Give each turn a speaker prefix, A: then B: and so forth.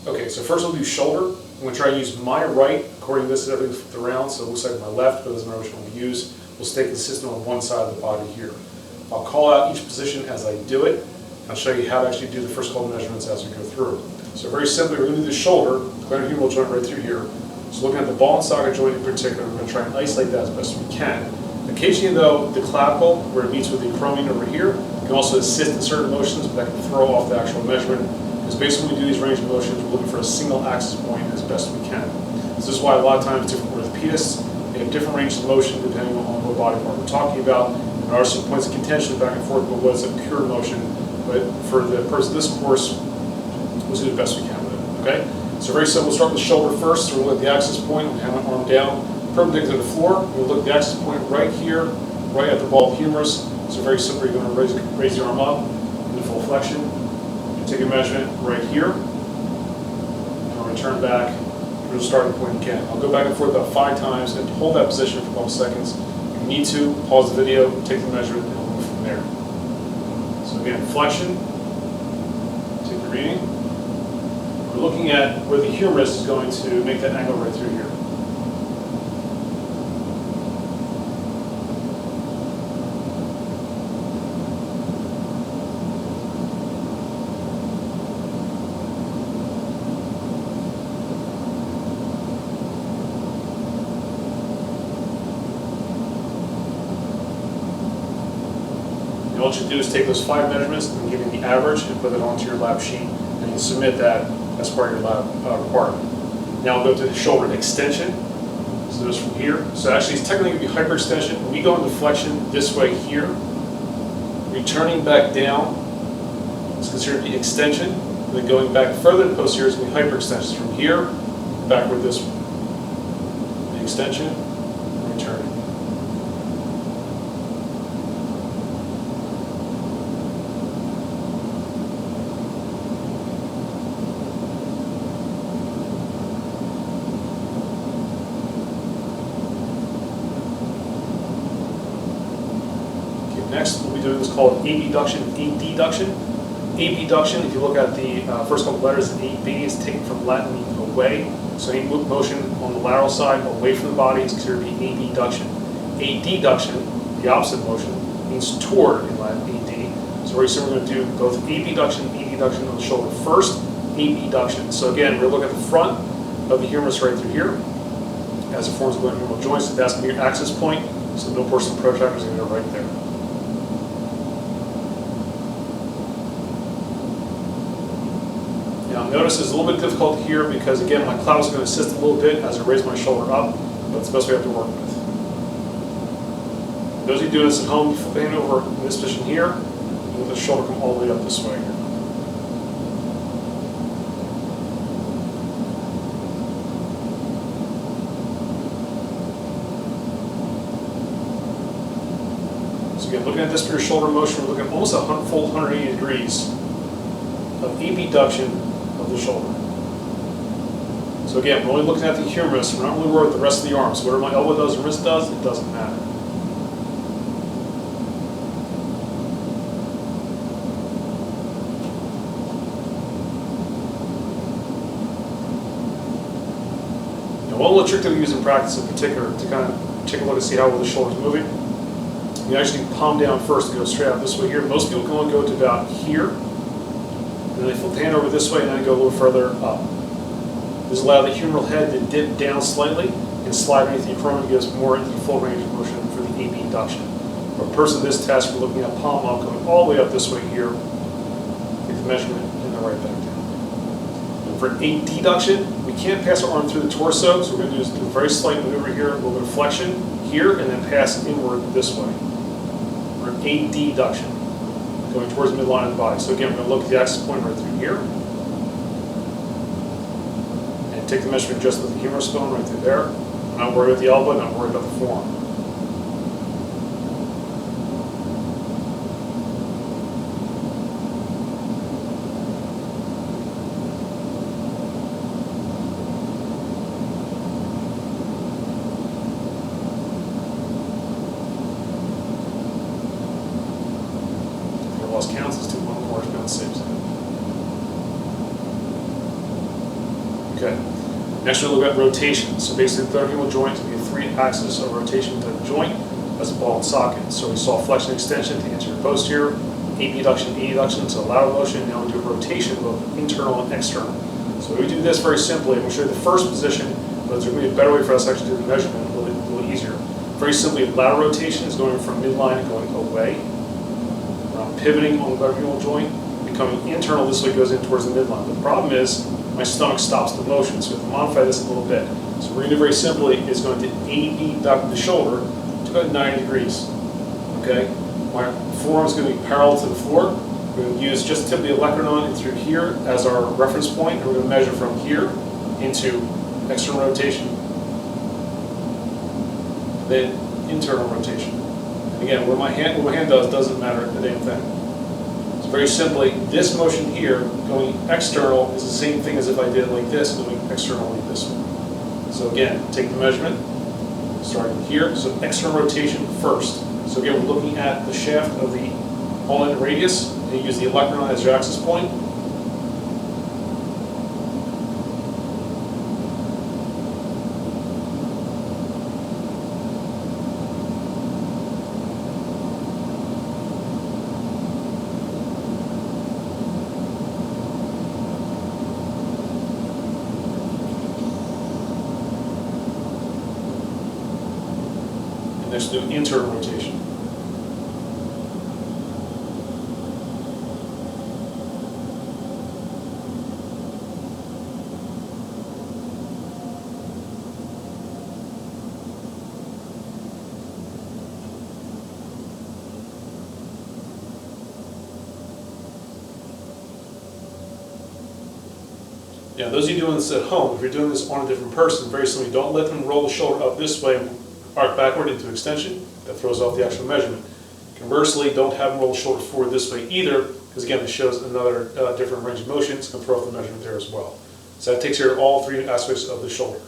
A: Okay, so first we'll do shoulder. I'm going to try to use my right, according to this, everything's flipped around, so it looks like my left, but it doesn't matter which one we use. We'll stay consistent on one side of the body here. I'll call out each position as I do it. I'll show you how to actually do the first couple measurements as we go through. So very simply, we're going to do the shoulder, glenohumeral joint right through here. So looking at the ball and socket joint in particular, we're going to try and isolate that as best we can. Occasionally though, the clavicle, where it meets with the acromion over here, can also assist in certain motions, but that can throw off the actual measurement. Because basically when we do these range of motions, we're looking for a single axis point as best we can. This is why a lot of times different orthopedists, they have different ranges of motion depending on what body part we're talking about. There are some points of contention back and forth about what's a pure motion, but for the purpose of this course, we'll do the best we can with it, okay? So very simple, we'll start with the shoulder first. So we'll look at the axis point, we'll have an arm down, perpendicular to the floor. We'll look at the axis point right here, right at the ball of humerus. So very simply, you're going to raise the arm up into full flexion. You take a measurement right here, and I'll return back to the starting point again. I'll go back and forth about 5 times and hold that position for a couple seconds. If you need to, pause the video, take the measurement, and we'll move from there. So again, flexion, take the reading. We're looking at where the humerus is going to make that angle right through here. And all you should do is take those 5 measurements and give you the average and put it onto your lab sheet, and you submit that as part of your lab requirement. Now we'll go to the shoulder extension. So this from here. So actually it's technically going to be hyperextension. When we go into flexion this way here, returning back down is considered the extension. And then going back further to posterior is going to be hyperextension. From here, backward this way. The extension, and returning. Next, we'll be doing what's called abduction and adduction. Abduction, if you look at the first couple letters, AB is taken from Latin meaning away. So any motion on the lateral side away from the body is considered to be abduction. Adduction, the opposite motion, means toward in Latin, AD. So very soon we're going to do both abduction and adduction on the shoulder. First, abduction. So again, we're going to look at the front of the humerus right through here as it forms the glenohumeral joint. So that's going to be your axis point. So the middle portion of the protractor is going to go right there. Now notice it's a little bit difficult here because again my clavicle is going to assist a little bit as I raise my shoulder up, but it's the best we have to work with. Those of you doing this at home, flip the hand over in this position here, and let the shoulder come all the way up this way here. So again, looking at this for your shoulder motion, we're looking at almost a full 180 degrees of abduction of the shoulder. So again, we're only looking at the humerus, we're not really worried with the rest of the arm. So whatever my elbow does and wrist does, it doesn't matter. Now one little trick that we use in practice in particular to kind of take a look and see how well the shoulder is moving, you actually palm down first and go straight out this way here. Most people can only go to about here. And then they flip the hand over this way and then go a little further up. This allows the humeral head to dip down slightly and slide underneath the acromion to give us more into the full range of motion for the abduction. For a person this test, we're looking at palm up, going all the way up this way here, take the measurement, and then right back down. And for adduction, we can't pass our arm through the torso, so we're going to do a very slight maneuver here, a little bit of flexion here, and then pass inward this way. For adduction, going towards the midline of the body. So again, we're going to look at the axis point right through here. And take the measurement just with the humerus bone right through there. Not worried about the elbow, not worried about the forearm. Counts as 2 1 4 pound saves. Okay. Next we'll look at rotation. So basically the third humeral joint is going to be a 3-axis of rotation type joint as a ball and socket. So we saw flexion extension to anterior posterior, abduction, adduction, so lateral motion. Now we do rotation, both internal and external. So we do this very simply. I'm going to show you the first position, but there's going to be a better way for us to actually do the measurement, a little easier. Very simply, lateral rotation is going from midline and going away. Pivoting on the third humeral joint, becoming internal, this way goes in towards the midline. The problem is my stomach stops the motion, so we have to modify this a little bit. So we're going to do very simply is going to abduct the shoulder to about 90 degrees. Okay? My forearm is going to be parallel to the floor. We're going to use just the tip of the olecranon through here as our reference point, and we're going to measure from here into external rotation, then internal rotation. And again, what my hand does doesn't matter a damn thing. So very simply, this motion here going external is the same thing as if I did it like this, going externally this way. So again, take the measurement, starting here. So external rotation first. So again, we're looking at the shaft of the all-in radius, and you use the olecranon as your axis point. And next do internal rotation. Yeah, those of you doing this at home, if you're doing this on a different person, very simply, don't let them roll the shoulder up this way and arc backward into extension. That throws off the actual measurement. Conversely, don't have them roll the shoulder forward this way either, because again, this shows another different range of motion. It's going to throw off the measurement there as well. So that takes care of all three aspects of the shoulder.